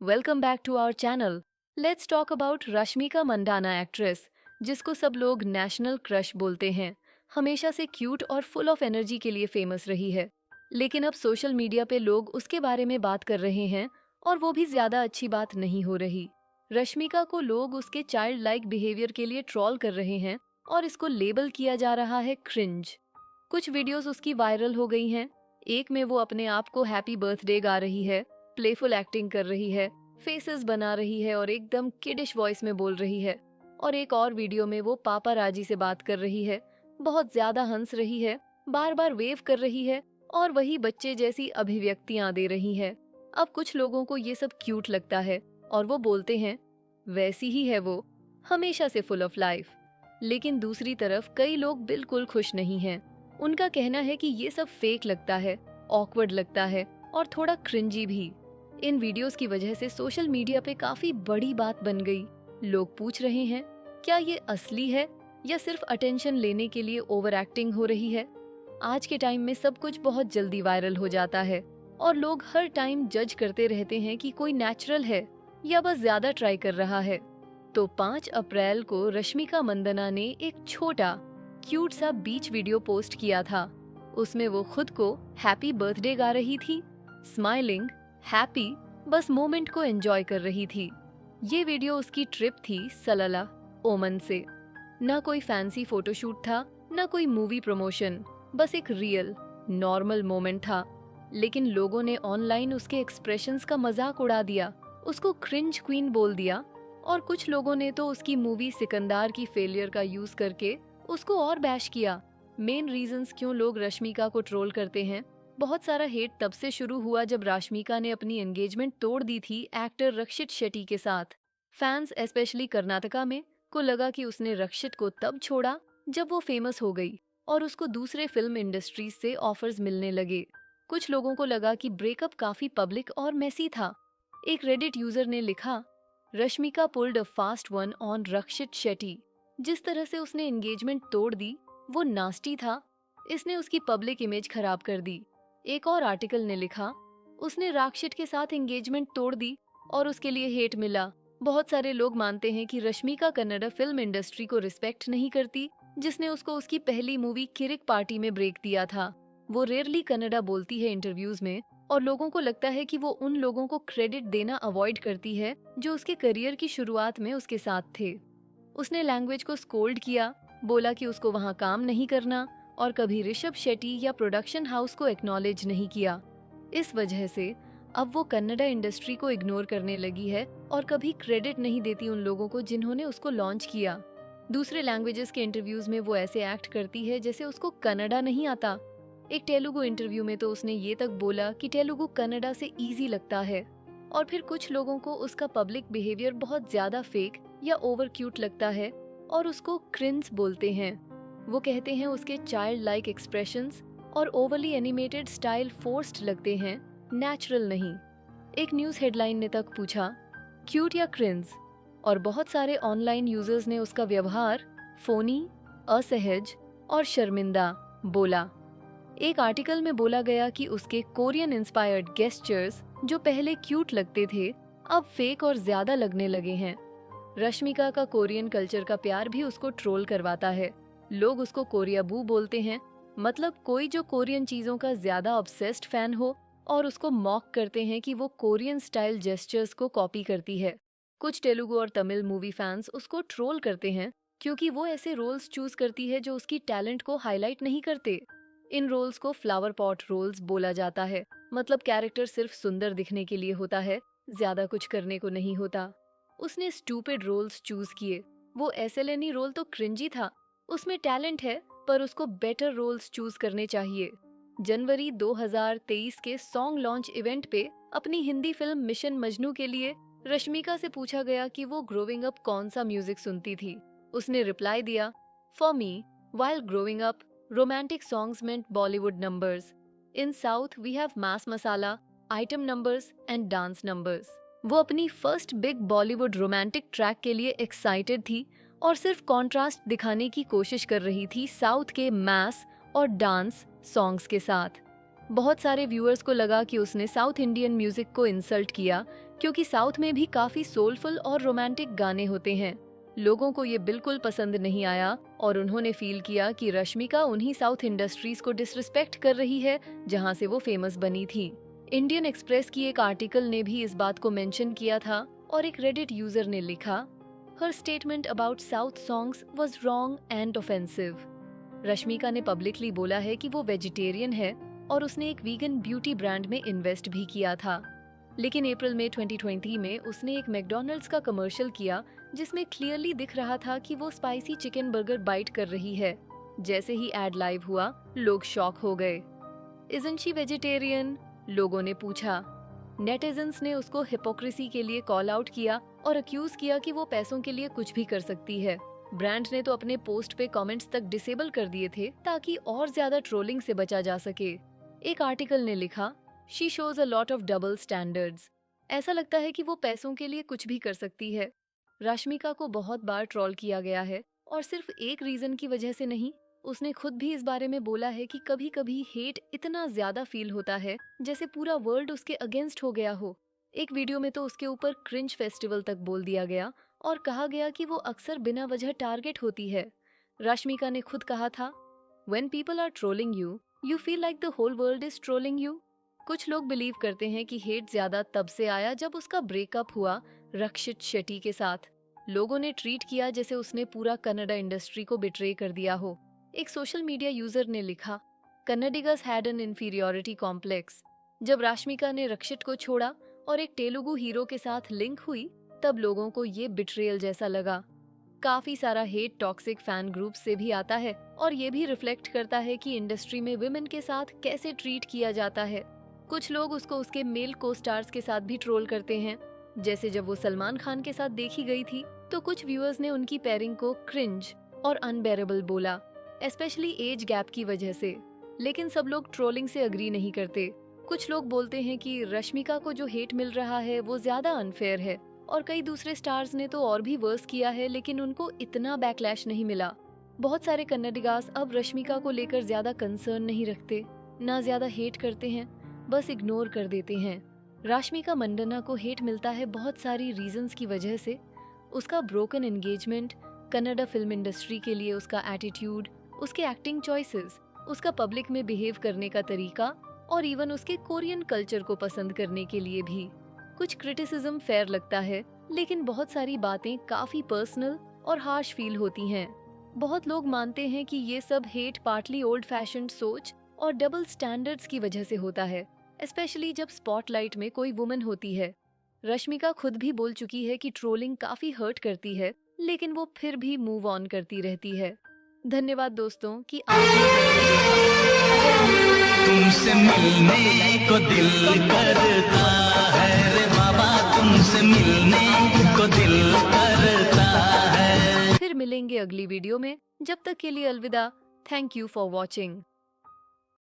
Welcome back to our channel. Let's talk about Rashmika Mandanna actress, जिसको सब लोग नेशनल क्रश बोलते हैं। हमेशा से क्यूट और फुल ऑफ एनर्जी के लिए फेमस रही है, लेकिन अब सोशल मीडिया पे लोग उसके बारे में बात कर रहे हैं और वो भी ज्यादा अच्छी बात नहीं हो रही। रश्मिका को लोग उसके चाइल्ड लाइक बिहेवियर के लिए ट्रोल कर रहे हैं और इसको लेबल किया जा रहा है क्रिंज। कुछ वीडियोस उसकी वायरल हो गई हैं। एक में वो अपने आप को हैप्पी बर्थडे गा रही है, प्लेफुल एक्टिंग कर रही है, फेसेस बना रही है और एकदम किडिश वॉइस में बोल रही है। और एक और वीडियो में वो पापाराजी से बात कर रही है, बहुत ज्यादा हंस रही है, बार बार वेव कर रही है और वही बच्चे जैसी अभिव्यक्तियां दे रही है। अब कुछ लोगों को ये सब क्यूट लगता है और वो बोलते हैं वैसी ही है वो, हमेशा से फुल ऑफ लाइफ। लेकिन दूसरी तरफ कई लोग बिल्कुल खुश नहीं हैं। उनका कहना है कि ये सब फेक लगता है, ऑकवर्ड लगता है और थोड़ा क्रिंजी भी। इन वीडियोस की वजह से सोशल मीडिया पे काफी बड़ी बात बन गई। लोग पूछ रहे हैं क्या ये असली है या सिर्फ अटेंशन लेने के लिए ओवर एक्टिंग हो रही है। आज के टाइम में सब कुछ बहुत जल्दी वायरल हो जाता है और लोग हर टाइम जज करते रहते हैं कि कोई नेचुरल है या बस ज्यादा ट्राई कर रहा है। तो 5 अप्रैल को रश्मिका मंदाना ने एक छोटा क्यूट सा बीच वीडियो पोस्ट किया था। उसमें वो खुद को हैप्पी बर्थडे गा रही थी, स्माइलिंग, हैप्पी, बस मोमेंट को एंजॉय कर रही थी। ये वीडियो उसकी ट्रिप थी सलाला, ओमन से। ना कोई फैंसी फोटोशूट था, ना कोई मूवी प्रमोशन, बस एक रियल नॉर्मल मोमेंट था। लेकिन लोगों ने ऑनलाइन उसके एक्सप्रेशंस का मजाक उड़ा दिया, उसको क्रिंज क्वीन बोल दिया और कुछ लोगों ने तो उसकी मूवी सिकंदर की फेलियर का यूज करके उसको और बैश किया। मेन रीजंस क्यों लोग रश्मिका को ट्रोल करते हैं। बहुत सारा हेट तब से शुरू हुआ जब रश्मिका ने अपनी एंगेजमेंट तोड़ दी थी एक्टर रक्षित शेट्टी के साथ। फैंस स्पेशली कर्नाटका में को लगा कि उसने रक्षित को तब छोड़ा जब वो फेमस हो गई और उसको दूसरे फिल्म इंडस्ट्रीज से ऑफर्स मिलने लगे। कुछ लोगों को लगा कि ब्रेकअप काफी पब्लिक और मेसी था। एक रेडिट यूजर ने लिखा, Rashmika pulled a fast one on Rakshit Shetty. जिस तरह से उसने एंगेजमेंट तोड़ दी वो नास्टी था, इसने उसकी पब्लिक इमेज खराब कर दी। एक और आर्टिकल ने लिखा, उसने रक्षित के साथ एंगेजमेंट तोड़ दी और उसके लिए हेट मिला। बहुत सारे लोग मानते हैं कि रश्मिका कन्नड़ा फिल्म इंडस्ट्री को रिस्पेक्ट नहीं करती, जिसने उसको उसकी पहली मूवी किरिक पार्टी में ब्रेक दिया था। वो रेयरली कन्नड़ा बोलती है इंटरव्यूज में और लोगों को लगता है कि वो उन लोगों को क्रेडिट देना अवॉइड करती है जो उसके करियर की शुरुआत में उसके साथ थे। उसने लैंग्वेज को स्कोल्ड किया, बोला कि उसको वहाँ काम नहीं करना और कभी ऋषभ शेट्टी या प्रोडक्शन हाउस को एक्नॉलेज नहीं किया। इस वजह से अब वो कन्नड़ा इंडस्ट्री को इग्नोर करने लगी है और कभी क्रेडिट नहीं देती उन लोगों को जिन्होंने उसको लॉन्च किया। दूसरे लैंग्वेजेस के इंटरव्यूज में वो ऐसे एक्ट करती है जैसे उसको कन्नड़ा नहीं आता। एक तेलुगु इंटरव्यू में तो उसने ये तक बोला कि तेलुगु कन्नड़ा से इजी लगता है। और फिर कुछ लोगों को उसका पब्लिक बिहेवियर बहुत ज्यादा फेक या ओवर क्यूट लगता है और उसको क्रिंज बोलते हैं। वो कहते हैं उसके चाइल्ड लाइक एक्सप्रेशंस और ओवरली एनिमेटेड स्टाइल फोर्स्ड लगते हैं, नेचुरल नहीं। एक न्यूज हेडलाइन ने तक पूछा क्यूट या क्रिंज, और बहुत सारे ऑनलाइन यूजर्स ने उसका व्यवहार फोनी, असहज और शर्मिंदा बोला। एक आर्टिकल में बोला गया कि उसके कोरियन इंस्पायर्ड गेस्चर्स जो पहले क्यूट लगते थे अब फेक और ज्यादा लगने लगे हैं। रश्मिका का कोरियन कल्चर का प्यार भी उसको ट्रोल करवाता है। लोग उसको कोरियाबू बोलते हैं, मतलब कोई जो कोरियन चीजों का ज्यादा ऑब्सेस्ड फैन हो, और उसको मॉक करते हैं कि वो कोरियन स्टाइल जेस्चर्स को कॉपी करती है। कुछ तेलुगु और तमिल मूवी फैंस उसको ट्रोल करते हैं क्योंकि वो ऐसे रोल्स चूज करती है जो उसकी टैलेंट को हाईलाइट नहीं करते। इन रोल्स को फ्लावर पॉट रोल्स बोला जाता है, मतलब कैरेक्टर सिर्फ सुंदर दिखने के लिए होता है, ज्यादा कुछ करने को नहीं होता। उसने स्टूपिड रोल्स चूज किए। वो एसएलएनई रोल तो क्रिंजी था, उसमें टैलेंट है पर उसको बेटर रोल्स चूज करने चाहिए। जनवरी 2023 के सॉन्ग लॉन्च इवेंट पे अपनी हिंदी फिल्म मिशन मजनू के लिए रश्मिका से पूछा गया कि वो ग्रोविंग अप कौन सा म्यूजिक सुनती थी। उसने रिप्लाई दिया, for me while growing up romantic songs meant Bollywood numbers. In South we have mass masala, item numbers and dance numbers. वो अपनी first big Bollywood romantic track के लिए एक्साइटेड थी और सिर्फ कॉन्ट्रास्ट दिखाने की कोशिश कर रही थी साउथ के मैस और डांस सॉन्ग्स के साथ। बहुत सारे व्यूअर्स को लगा कि उसने साउथ इंडियन म्यूजिक को इंसल्ट किया, क्योंकि साउथ में भी काफी सोलफुल और रोमांटिक गाने होते हैं। लोगों को ये बिल्कुल पसंद नहीं आया और उन्होंने फील किया कि रश्मिका उन्हीं साउथ इंडस्ट्रीज को डिसरिस्पेक्ट कर रही है जहां से वो फेमस बनी थी। इंडियन एक्सप्रेस की एक आर्टिकल ने भी इस बात को मेंशन किया था और एक रेडिट यूजर ने लिखा, her statement about south songs was wrong and offensive. Rashmika ने पब्लिकली बोला है कि वो वेजिटेरियन है और उसने एक वीगन ब्यूटी ब्रांड में इन्वेस्ट भी किया था। लेकिन अप्रैल में 2020 में उसने एक मैकडॉनल्ड्स का कमर्शियल किया जिसमें क्लियरली दिख रहा था कि वो स्पाइसी चिकन बर्गर बाइट कर रही है। जैसे ही एड लाइव हुआ, लोग शॉक हो गए। Isn't she vegetarian? लोगों ने पूछा। नेटिजन्स ने उसको हिपोक्रेसी के लिए कॉल आउट किया और अक्यूज किया कि वो पैसों के लिए कुछ भी कर सकती है। ब्रांड ने तो अपने पोस्ट पे कमेंट्स तक डिसेबल कर दिए थे ताकि और ज्यादा ट्रोलिंग से बचा जा सके। एक आर्टिकल ने लिखा, she shows a lot of double standards. ऐसा लगता है कि वो पैसों के लिए कुछ भी कर सकती है। रश्मिका को बहुत बार ट्रोल किया गया है और सिर्फ एक रीजन की वजह से नहीं। उसने खुद भी इस बारे में बोला है कि कभी कभी हेट इतना ज्यादा फील होता है जैसे पूरा वर्ल्ड उसके अगेंस्ट हो गया हो। एक वीडियो में तो उसके ऊपर क्रिंज फेस्टिवल तक बोल दिया गया और कहा गया कि वो अक्सर बिना वजह टारगेट होती है। रश्मिका ने खुद कहा था, When people are trolling you, you feel like the whole world is trolling you. कुछ लोग बिलीव करते हैं कि हेट ज्यादा तब से आया जब उसका ब्रेकअप हुआ रक्षित शेट्टी के साथ। लोगों ने ट्रीट किया जैसे उसने पूरा कन्नड़ा इंडस्ट्री को बिट्रे कर दिया हो। एक सोशल मीडिया यूजर ने लिखा, कन्नडिगस हैड एन इंफीरियोरिटी कॉम्प्लेक्स। जब रश्मिका ने रक्षित को छोड़ा और एक तेलुगु हीरो के साथ लिंक हुई, तब लोगों को ये बिट्रेयल जैसा लगा। काफी सारा हेट टॉक्सिक फैन ग्रुप से भी आता है और ये भी रिफ्लेक्ट करता है कि इंडस्ट्री में विमेन के साथ कैसे ट्रीट किया जाता है। कुछ लोग उसको उसके मेल को स्टार्स के साथ भी ट्रोल करते हैं। जैसे जब वो सलमान खान के साथ देखी गई थी तो कुछ व्यूअर्स ने उनकी पेयरिंग को क्रिंज और अनबेरेबल बोला, स्पेशली एज गैप की वजह से। लेकिन सब लोग ट्रोलिंग से अग्री नहीं करते। कुछ लोग बोलते हैं कि रश्मिका को जो हेट मिल रहा है वो ज्यादा अनफेयर है और कई दूसरे स्टार्स ने तो और भी वर्स किया है लेकिन उनको इतना बैकलैश नहीं मिला। बहुत सारे कन्नडिगास अब रश्मिका को लेकर ज्यादा कंसर्न नहीं रखते, ना ज्यादा हेट करते हैं, बस इग्नोर कर देते हैं। रश्मिका मंडाना को हेट मिलता है बहुत सारी रीजंस की वजह से। उसका broken engagement, Kannada film industry के लिए उसका एटीट्यूड, उसके एक्टिंग चॉइसेस, उसका पब्लिक में बिहेव करने का तरीका और इवन उसके कोरियन कल्चर को पसंद करने के लिए भी। कुछ क्रिटिसिज्म फेयर लगता है लेकिन बहुत सारी बातें काफी पर्सनल और हार्श फील होती हैं। बहुत लोग मानते हैं कि ये सब हेट पार्टली ओल्ड फैशन्ड सोच और डबल स्टैंडर्ड्स की वजह से होता है, स्पेशली जब स्पॉटलाइट में कोई वुमन होती है। रश्मिका खुद भी बोल चुकी है कि ट्रोलिंग काफी हर्ट करती है लेकिन वो फिर भी मूव ऑन करती रहती है। धन्यवाद दोस्तों कि तुमसे मिलने को दिल करता है रे बाबा, तुमसे मिलने को दिल करता है। फिर मिलेंगे अगली वीडियो में। जब तक के लिए अलविदा। Thank you for watching.